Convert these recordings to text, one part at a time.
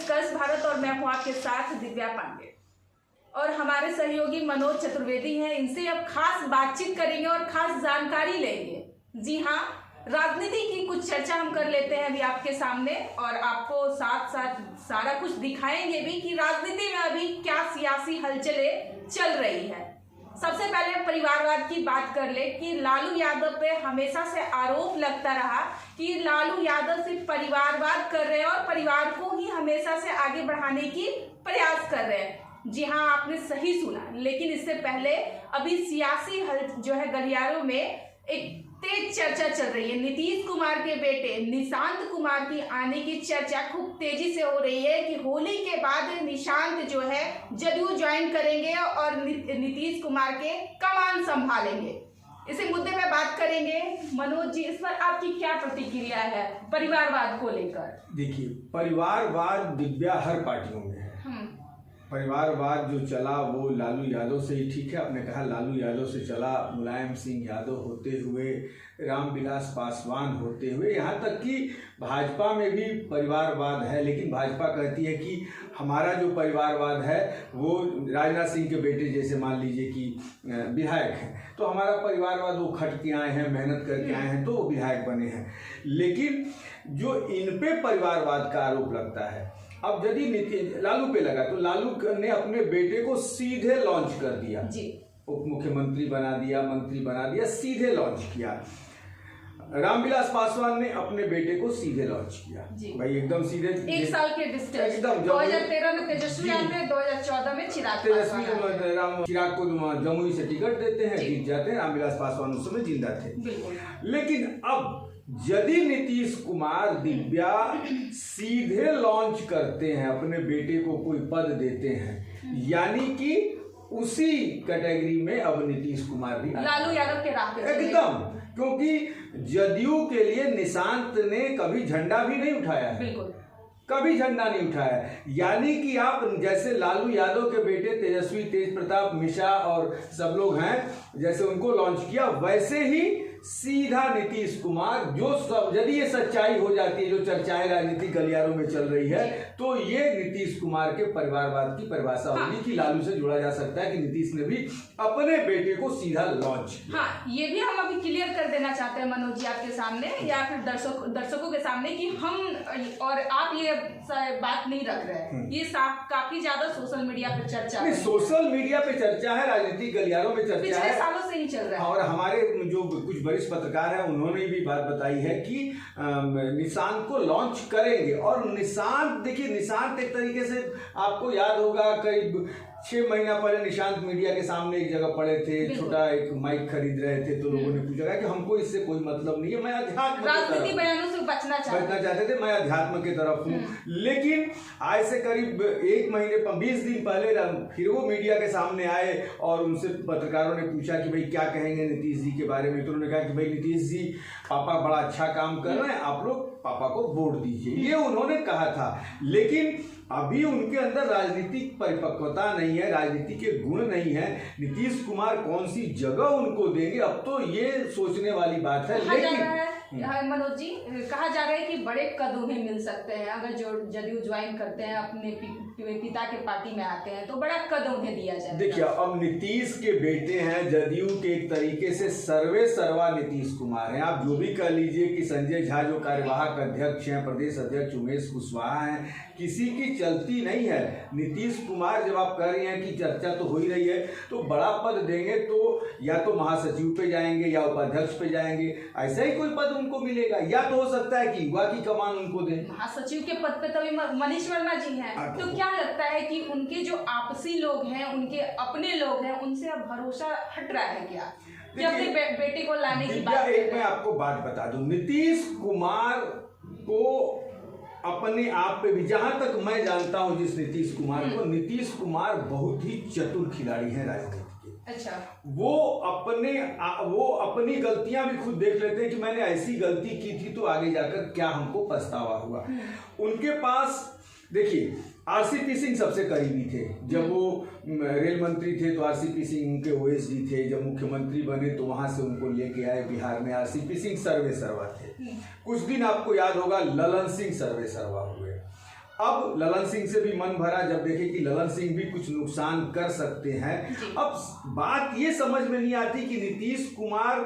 Discuss Bharat और मैं हूँ आपके साथ दिव्या पांडे और हमारे सहयोगी मनोज चतुर्वेदी हैं। इनसे अब खास बातचीत करेंगे और खास जानकारी लेंगे। जी हाँ, राजनीति की कुछ चर्चा हम कर लेते हैं अभी आपके सामने और आपको साथ साथ सारा कुछ दिखाएंगे भी कि राजनीति में अभी क्या सियासी हलचलें चल रही है। सबसे पहले हम परिवारवाद की बात कर ले कि लालू यादव पे हमेशा से आरोप लगता रहा कि लालू यादव सिर्फ परिवारवाद कर रहे हैं और परिवार को ही हमेशा से आगे बढ़ाने की प्रयास कर रहे हैं। जी हाँ, आपने सही सुना। लेकिन इससे पहले अभी सियासी जो है गलियारों में एक तेज चर्चा चल रही है। नीतीश कुमार के बेटे निशांत कुमार की आने की चर्चा खूब तेजी से हो रही है कि होली के बाद निशांत जो है जदयू ज्वाइन करेंगे और नीतीश कुमार के कमान संभालेंगे। इसी मुद्दे पे बात करेंगे। मनोज जी, इस पर आपकी क्या प्रतिक्रिया है परिवारवाद को लेकर? देखिए, परिवारवाद दिव्या हर पार्टियों में है। परिवारवाद जो चला वो लालू यादव से ही ठीक है। आपने कहा लालू यादव से चला, मुलायम सिंह यादव होते हुए, रामविलास पासवान होते हुए, यहाँ तक कि भाजपा में भी परिवारवाद है। लेकिन भाजपा कहती है कि हमारा जो परिवारवाद है वो राजनाथ सिंह के बेटे जैसे मान लीजिए कि विधायक हैं, तो हमारा परिवारवाद वो खट के आए हैं, मेहनत करके आए हैं तो वो विधायक बने हैं। लेकिन जो इन पे परिवारवाद का आरोप लगता है, अब यदि लालू पे लगा तो लालू ने अपने बेटे को सीधे लॉन्च कर दिया, उप मुख्यमंत्री बना दिया, मंत्री बना दिया, सीधे लॉन्च किया। रामविलास पासवान ने अपने बेटे को सीधे लॉन्च किया, भाई एकदम सीधे। 1 साल के डिस्टेंस, 2013 में तेजस्वी यादव, 2014 में चिराग को जमुई से टिकट देते हैं, जीत जाते हैं। रामविलास पासवान उस समय जिंदा थे। लेकिन अब यदि नीतीश कुमार दिव्या सीधे लॉन्च करते हैं, अपने बेटे को कोई पद देते हैं, यानी कि उसी कैटेगरी में अब नीतीश कुमार भी लालू यादव के राह पे एकदम, क्योंकि जदयू के लिए निशांत ने कभी झंडा भी नहीं उठाया है, बिल्कुल कभी झंडा नहीं उठाया है। यानी कि आप जैसे लालू यादव के बेटे तेजस्वी, तेज प्रताप मिश्रा और सब लोग हैं, जैसे उनको लॉन्च किया, वैसे ही सीधा नीतीश कुमार, जो सब यदि ये सच्चाई हो जाती है, जो चर्चाएं राजनीतिक गलियारों में चल रही है, तो ये नीतीश कुमार के परिवारवाद की परिभाषा होगी कि लालू से जोड़ा जा सकता है कि नीतीश ने भी अपने बेटे को सीधा लॉन्च किया। हाँ, ये भी हम अभी क्लियर कर देना चाहते हैं मनोज जी आपके सामने या फिर दर्शकों के सामने कि हम और आप ये बात नहीं रख रहे हैं। ये काफी ज्यादा सोशल मीडिया पे चर्चा है। सोशल मीडिया पे चर्चा है, राजनीतिक गलियारों में चर्चा है, पिछले सालों से ही चल रहा है। और हमारे जो कुछ वरिष्ठ पत्रकार हैं उन्होंने भी बात बताई है कि निशांत को लॉन्च करेंगे। और निशांत, देखिए निशांत एक तरीके से आपको याद होगा करीब 6 महीना पहले निशांत मीडिया के सामने एक जगह पड़े थे, छोटा एक माइक खरीद रहे थे, तो लोगों ने पूछा कि हमको इससे कोई मतलब नहीं है, मैं अध्यात्म राजनीतिक बयानों से बचना चाहते थे, मैं अध्यात्म की तरफ हूँ। लेकिन आज से करीब 1 महीने 20 दिन पहले फिर वो मीडिया के सामने आए और उनसे पत्रकारों ने पूछा कि भाई क्या कहेंगे नीतीश जी के बारे में। तो उन्होंने कहा कि भाई नीतीश जी, पापा बड़ा अच्छा काम कर रहे हैं, आप लोग पापा को वोट दीजिए, ये उन्होंने कहा था। लेकिन अभी उनके अंदर राजनीतिक परिपक्वता नहीं है, राजनीति के गुण नहीं है। नीतीश कुमार कौन सी जगह उनको देंगे, अब तो ये सोचने वाली बात है। लेकिन मनोज जी, कहा जा रहा है कि बड़े कद उन्हें मिल सकते हैं अगर जो जदयू ज्वाइन करते हैं, अपने पिता के पार्टी में आते हैं, तो बड़ा कद उन्हें दिया जाए। देखिए, अब नीतीश के बेटे हैं, जदयू के एक तरीके से सर्वे सर्वा नीतीश कुमार हैं। आप जो भी कह लीजिए कि संजय झा जो कार्यवाहक अध्यक्ष हैं, प्रदेश अध्यक्ष उमेश कुशवाहा हैं, किसी की चलती नहीं है। नीतीश कुमार, जब आप कह रही हैं कि चर्चा तो हो ही रही है, तो बड़ा पद देंगे तो या तो महासचिव पे जाएंगे या उपाध्यक्ष पे जाएंगे, ऐसा ही कोई पद उनको मिलेगा। या तो हो सकता है कि युवा की कमान उनको दें। महासचिव के पद पे तभी मनीष वर्मा जी हैं। तो क्या लगता है कि उनके जो आपसी लोग हैं, उनके अपने लोग हैं, उनसे अब भरोसा हट रहा है क्या कि अपने बेटे को लाने की बात? एक मैं आपको बात बता दूं, नीतीश कुमार को अपने आप पे भी, जहां तक मैं जानता हूं जिस नीतीश कुमार को, नीतीश कुमार बहुत ही चतुर खिलाड़ी हैं राजनीति के। अच्छा, वो अपनी गलतियां भी खुद देख लेते हैं कि मैंने ऐसी गलती की थी तो आगे जाकर क्या हमको पछतावा हुआ। उनके पास देखिए, आरसीपी सिंह सबसे करीबी थे। जब वो रेल मंत्री थे तो आरसीपी सिंह उनके ओएसडी थे। जब मुख्यमंत्री बने तो वहां से उनको लेके आए बिहार में। आरसीपी सिंह सर्वे सर्वा थे। कुछ दिन आपको याद होगा ललन सिंह सर्वे सर्वा हुए। अब ललन सिंह से भी मन भरा जब देखे कि ललन सिंह भी कुछ नुकसान कर सकते हैं। अब बात ये समझ में नहीं आती कि नीतीश कुमार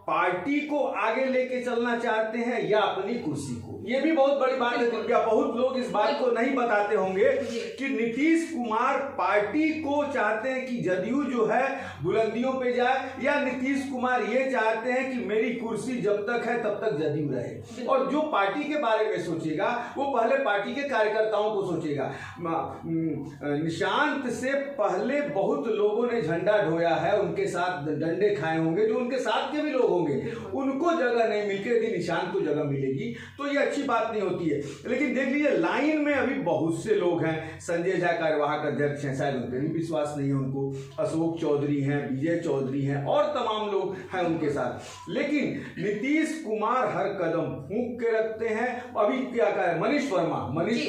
पार्टी को आगे लेके चलना चाहते हैं या अपनी कुर्सी को। ये भी बहुत बड़ी बात है दिव्या, बहुत लोग इस बात को नहीं बताते होंगे कि नीतीश कुमार पार्टी को चाहते हैं कि जदयू जो है बुलंदियों पे जाए, या नीतीश कुमार ये चाहते हैं कि मेरी कुर्सी जब तक है तब तक जदयू रहे। और जो पार्टी के बारे में सोचेगा वो पहले पार्टी के कार्यकर्ताओं को सोचेगा। निशांत से पहले बहुत लोगों ने झंडा ढोया है, उनके साथ डंडे खाए होंगे, जो उनके साथ के भी लोग होंगे, उनको जगह नहीं मिलती, यदि निशांत को जगह मिलेगी तो ये अच्छी बात नहीं होती है। लेकिन देख लीजिए लाइन में अभी बहुत से लोग हैं। संजय झा कार्यवाहक अध्यक्ष हैं, शायद उन पर भी विश्वास नहीं है उनको। अशोक चौधरी हैं, विजय चौधरी हैं और तमाम लोग हैं उनके साथ। लेकिन नीतीश कुमार हर कदम फूंक के रखते हैं। अभी क्या कहा है मनीष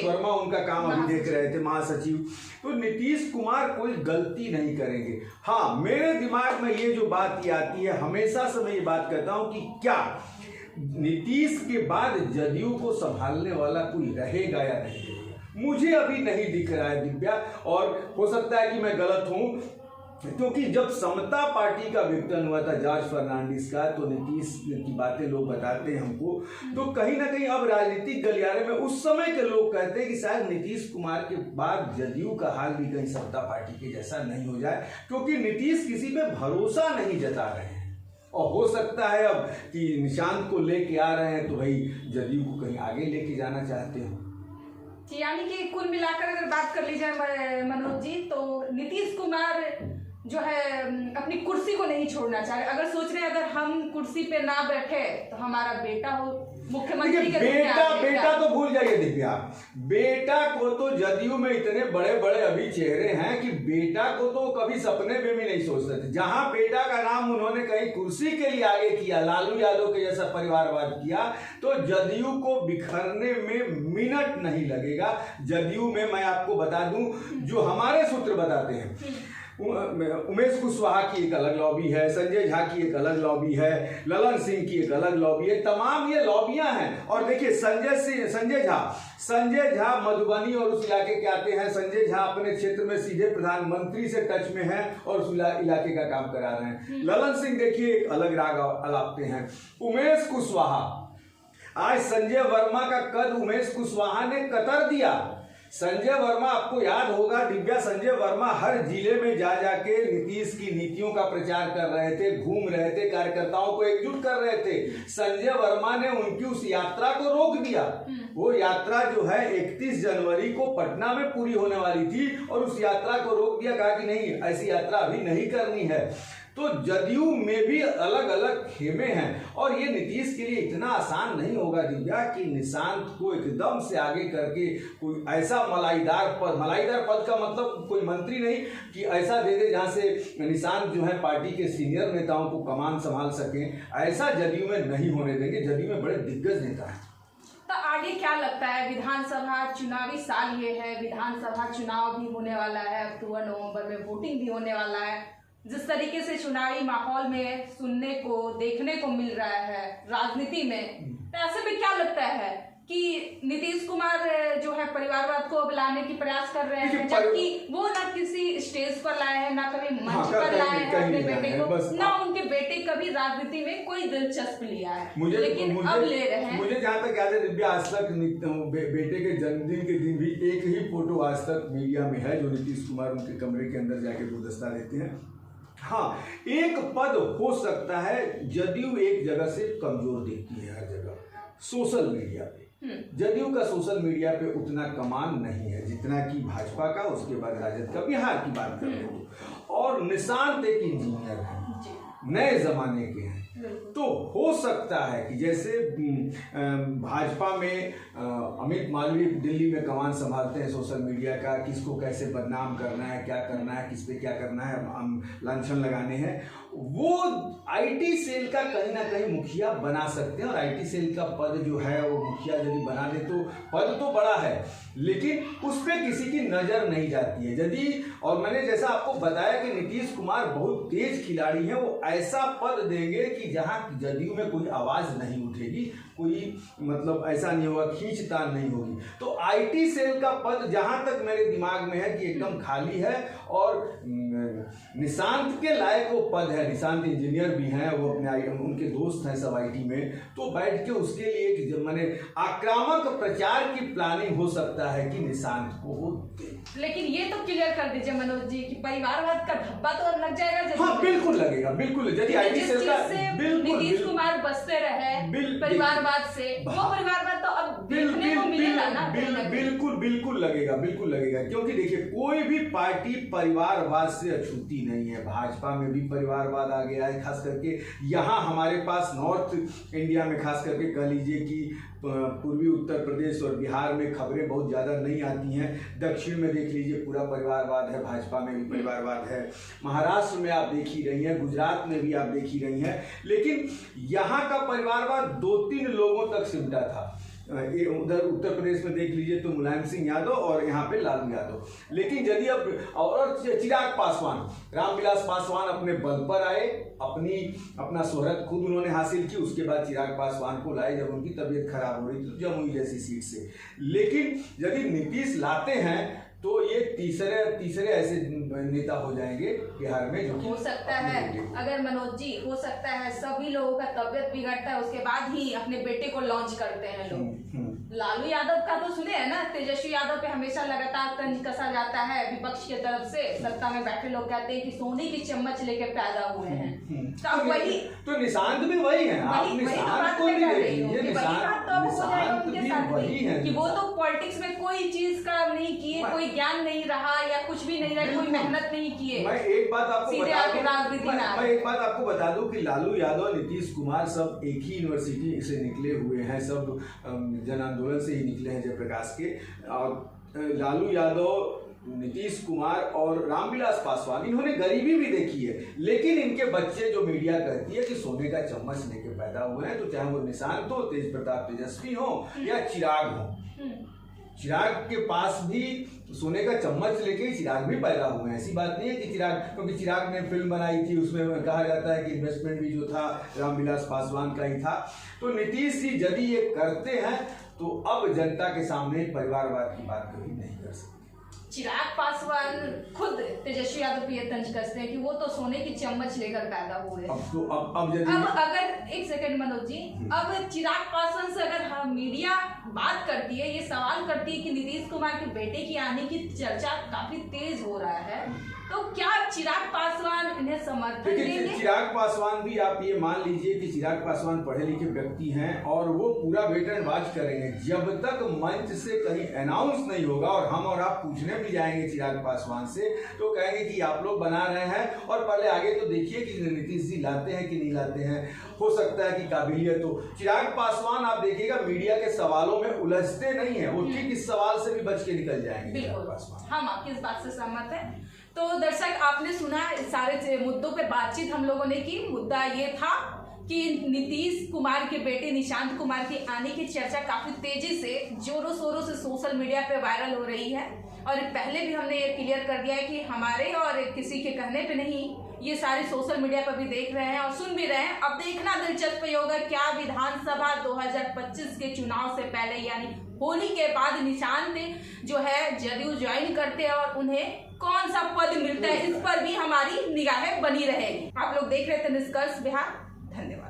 वर्मा उनका काम अभी देख रहे थे, महासचिव। तो नीतीश कुमार कोई गलती नहीं करेंगे। हाँ, मेरे दिमाग में ये जो बात ये आती है, हमेशा से मैं ये बात कहता हूं कि क्या नीतीश के बाद जदयू को संभालने वाला कोई रहेगा या नहीं रहेगा, मुझे अभी नहीं दिख रहा है दिव्या। और हो सकता है कि मैं गलत हूं, क्योंकि जब समता पार्टी का विघटन हुआ था जॉर्ज फर्नांडिस का, तो नीतीश की बातें लोग बताते हैं हमको, तो कहीं ना कहीं अब राजनीतिक गलियारे में उस समय के लोग कहते हैं कि शायद नीतीश कुमार के बाद जदयू का हाल भी कहीं समता पार्टी के जैसा नहीं हो जाए, क्योंकि नीतीश किसी पे भरोसा नहीं जता रहे हैं। और हो सकता है अब कि निशांत को लेके आ रहे हैं तो भाई जदयू को कहीं आगे लेके जाना चाहते हो। यानी कि कुल मिलाकर अगर बात कर ली जाए मनोज जी, तो नीतीश कुमार जो है अपनी कुर्सी को नहीं छोड़ना चाह रहे। अगर सोच रहे हैं अगर हम कुर्सी पे ना बैठे तो हमारा बेटा हो मुख्यमंत्री के बेटा तो भूल जाइए दिव्या, बेटा को तो जदयू में इतने बड़े बड़े अभी चेहरे हैं कि बेटा को तो कभी सपने में भी नहीं सोच सकते। जहां बेटा का नाम उन्होंने कहीं कुर्सी के लिए आगे किया, लालू यादव के जैसा परिवारवाद किया, तो जदयू को बिखरने में मिनट नहीं लगेगा। जदयू में मैं आपको बता दूं, जो हमारे सूत्र बताते हैं, उमेश कुशवाहा की एक अलग लॉबी है, संजय झा की एक अलग लॉबी है, ललन सिंह की एक अलग लॉबी है, तमाम ये लॉबियां हैं। और देखिए संजय झा मधुबनी और उस इलाके के आते हैं। संजय झा अपने क्षेत्र में सीधे प्रधानमंत्री से टच में हैं और उस इलाके का काम करा रहे हैं। ललन सिंह देखिए एक अलग राग अलापते हैं। उमेश कुशवाहा, आज संजय वर्मा का कद उमेश कुशवाहा ने कतर दिया। संजय वर्मा, आपको याद होगा दिव्या, संजय वर्मा हर जिले में जा जाके नीतीश की नीतियों का प्रचार कर रहे थे, घूम रहे थे, कार्यकर्ताओं को एकजुट कर रहे थे। संजय वर्मा ने उनकी उस यात्रा को रोक दिया। वो यात्रा जो है 31 जनवरी को पटना में पूरी होने वाली थी और उस यात्रा को रोक दिया, कहा कि नहीं, ऐसी यात्रा अभी नहीं करनी है। तो जदयू में भी अलग अलग खेमे हैं और ये नीतीश के लिए इतना आसान नहीं होगा दिव्या कि निशांत को एकदम से आगे करके कोई ऐसा मलाईदार पद का मतलब कोई मंत्री नहीं कि ऐसा दे दे जहां से निशांत जो है पार्टी के सीनियर नेताओं को कमान संभाल सकें। ऐसा जदयू में नहीं होने देंगे। जदयू में बड़े दिग्गज नेता हैं। तो आगे क्या लगता है, विधानसभा चुनावी साल ये है, विधानसभा चुनाव भी होने वाला है, अक्टूबर नवंबर में वोटिंग भी होने वाला है। जिस तरीके से चुनावी माहौल में सुनने को देखने को मिल रहा है राजनीति में, तो ऐसे में क्या लगता है कि नीतीश कुमार जो है परिवारवाद को लाने की प्रयास कर रहे हैं, जबकि वो ना किसी स्टेज पर लाए हैं, ना कभी मंच पर लाए हैं अपने बेटे को, ना उनके बेटे कभी राजनीति में कोई दिलचस्पी लिया है, लेकिन अब ले रहे हैं। मुझे जहाँ तक याद है दिव्या, आज तक बेटे के जन्मदिन के दिन भी एक ही फोटो आज तक मीडिया में है जो नीतीश कुमार उनके कमरे के अंदर जाके गुलदस्ता देते हैं। हाँ, एक पद हो सकता है जदयू एक जगह से कमजोर देखती है, हर जगह सोशल मीडिया पे जदयू का सोशल मीडिया पे उतना कमान नहीं है जितना कि भाजपा का, उसके बाद राजद का। बिहार की बात कर रहे हो, और निशांत एक इंजीनियर है, नए जमाने के हैं, तो हो सकता है कि जैसे भाजपा में अमित मालवीय दिल्ली में कमान संभालते हैं सोशल मीडिया का, किसको कैसे बदनाम करना है, क्या करना है, किस पे क्या करना है, लांछन लगाने हैं, वो आईटी सेल का कहीं ना कहीं मुखिया बना सकते हैं। और आईटी सेल का पद जो है वो मुखिया यदि बना दे तो पद तो बड़ा है, लेकिन उस पर किसी की नजर नहीं जाती है। यदि, और मैंने जैसा आपको बताया कि नीतीश कुमार बहुत तेज खिलाड़ी हैं, वो ऐसा पद देंगे कि जहां जदयू में कोई आवाज नहीं उठेगी, कोई मतलब ऐसा नहीं होगा, खींचतान नहीं होगी। तो आईटी सेल का पद जहां तक मेरे दिमाग में है कि एकदम खाली है, और निशांत के लायक वो पद है। निशांत इंजीनियर भी हैं, वो अपने उनके दोस्त हैं सब आईटी में, तो बैठ के उसके लिए मैंने आक्रामक प्रचार की प्लानिंग हो सकता है कि निशांत को वो दे। लेकिन ये तो क्लियर कर दीजिए मनोज जी कि परिवारवाद का धब्बा तो लग जाएगा। हाँ बिल्कुल लगेगा, बिल्कुल। यदि आईटी सेल का नीतीश कुमार बचते रहे परिवारवाद से, वो परिवारवाद तो अब देखने को मिलेगा ना। बिल्कुल लगेगा, बिल्कुल लगेगा। क्योंकि देखिए कोई भी पार्टी परिवारवाद से अछूती नहीं है। भाजपा में भी परिवारवाद आ गया है, खास करके यहाँ हमारे पास नॉर्थ इंडिया में, खास करके कह लीजिए कि पूर्वी उत्तर प्रदेश और बिहार में खबरें बहुत ज़्यादा नहीं आती हैं। दक्षिण में देख लीजिए पूरा परिवारवाद है, भाजपा में भी परिवारवाद है, महाराष्ट्र में आप देख ही रही हैं, गुजरात में भी आप देख ही रही हैं। लेकिन यहाँ का परिवारवाद 2-3 लोगों तक सिमटा था। उधर उत्तर प्रदेश में देख लीजिए तो मुलायम सिंह यादव और यहाँ पे लालू यादव। लेकिन यदि अब और चिराग पासवान, रामविलास पासवान अपने बल पर आए, अपना शोहरत खुद उन्होंने हासिल की। उसके बाद चिराग पासवान को लाए जब उनकी तबीयत खराब हो रही थी जमुई जैसी सीट से। लेकिन यदि नीतीश लाते हैं तो ये तीसरे ऐसे नेता हो जाएंगे बिहार में जो हो सकता है। अगर मनोज जी हो सकता है सभी लोगों का तबियत बिगड़ता है, उसके बाद ही अपने बेटे को लॉन्च करते हैं लोग। लालू यादव का तो सुने है ना, तेजस्वी यादव पे हमेशा लगातार तंज कसा जाता है विपक्ष की तरफ से। सत्ता में बैठे लोग कहते हैं कि सोने की चम्मच लेके पैदा हुए हैं। तो वही तो निशांत भी वही है। आप निशांत को भी देखिए, निशांत भी वही है कि वो तो पॉलिटिक्स में कोई चीज का नहीं किए, कोई ज्ञान नहीं रहा या कुछ भी नहीं रहा, कोई मेहनत नहीं किए। मैं एक बात आपको बता दूं कि लालू यादव, नीतीश कुमार सब एक ही यूनिवर्सिटी से निकले हुए हैं, सब जन आंदोलन से ही निकले हैं जयप्रकाश के। और लालू यादव, नीतीश कुमार और रामविलास पासवान, इन्होंने गरीबी भी देखी है। लेकिन इनके बच्चे जो मीडिया कहती है कि सोने का चम्मच लेके पैदा हुए हैं, तो चाहे वो निशांत हो, तेज प्रताप तेजस्वी हो या चिराग हो, चिराग के पास भी सोने का चम्मच लेके चिराग भी पैदा हुए हैं। ऐसी बात नहीं है कि चिराग, क्योंकि चिराग ने फिल्म बनाई थी, उसमें कहा जाता है कि इन्वेस्टमेंट भी जो था रामविलास पासवान का ही था। तो नीतीश जी यदि ये करते हैं तो अब जनता के सामने परिवारवाद की बात कभी नहीं कर सकते। चिराग पासवान खुद तेजस्वी यादव पे तंज कसते हैं कि वो तो सोने की चम्मच लेकर पैदा हुए। अब अगर एक सेकंड मनोज जी, अब चिराग पासवान से अगर हम मीडिया बात करती है, ये सवाल करती है कि नीतीश कुमार के बेटे की आने की चर्चा काफी तेज हो रहा है, तो क्या चिराग पासवान इन्हें समर्थन देंगे? चिराग पासवान भी आप ये मान लीजिए कि चिराग पासवान पढ़े लिखे व्यक्ति हैं और वो पूरा वेटन वाच करेंगे। जब तक मंच से कहीं अनाउंस नहीं होगा और हम और आप पूछने भी जाएंगे चिराग पासवान से, तो कहेंगे कि आप लोग बना रहे हैं और पहले आगे तो देखिए कि नीतीश जी लाते हैं कि नहीं लाते हैं। हो सकता है कि काबिलियत हो। चिराग पासवान आप देखिएगा मीडिया के सवालों में उलझते नहीं है, वो ठीक इस सवाल से भी बच के निकल जाएंगे चिराग पासवान। हम आपकी इस बात से सहमत हैं। तो दर्शक आपने सुना, सारे मुद्दों पे बातचीत हम लोगों ने की। मुद्दा ये था कि नीतीश कुमार के बेटे निशांत कुमार के आने की चर्चा काफी तेजी से जोरों शोरों से सोशल मीडिया पे वायरल हो रही है। और पहले भी हमने ये क्लियर कर दिया है कि हमारे और किसी के कहने पे नहीं, ये सारे सोशल मीडिया पर भी देख रहे हैं और सुन भी रहे हैं। अब देखना दिलचस्प होगा क्या विधानसभा 2025 के चुनाव से पहले यानी होली के बाद निशांत जो है जदयू ज्वाइन करते हैं और उन्हें कौन सा पद मिलता है, इस पर भी हमारी निगाहें बनी रहेगी। आप लोग देख रहे थे निष्कर्ष बिहार। धन्यवाद।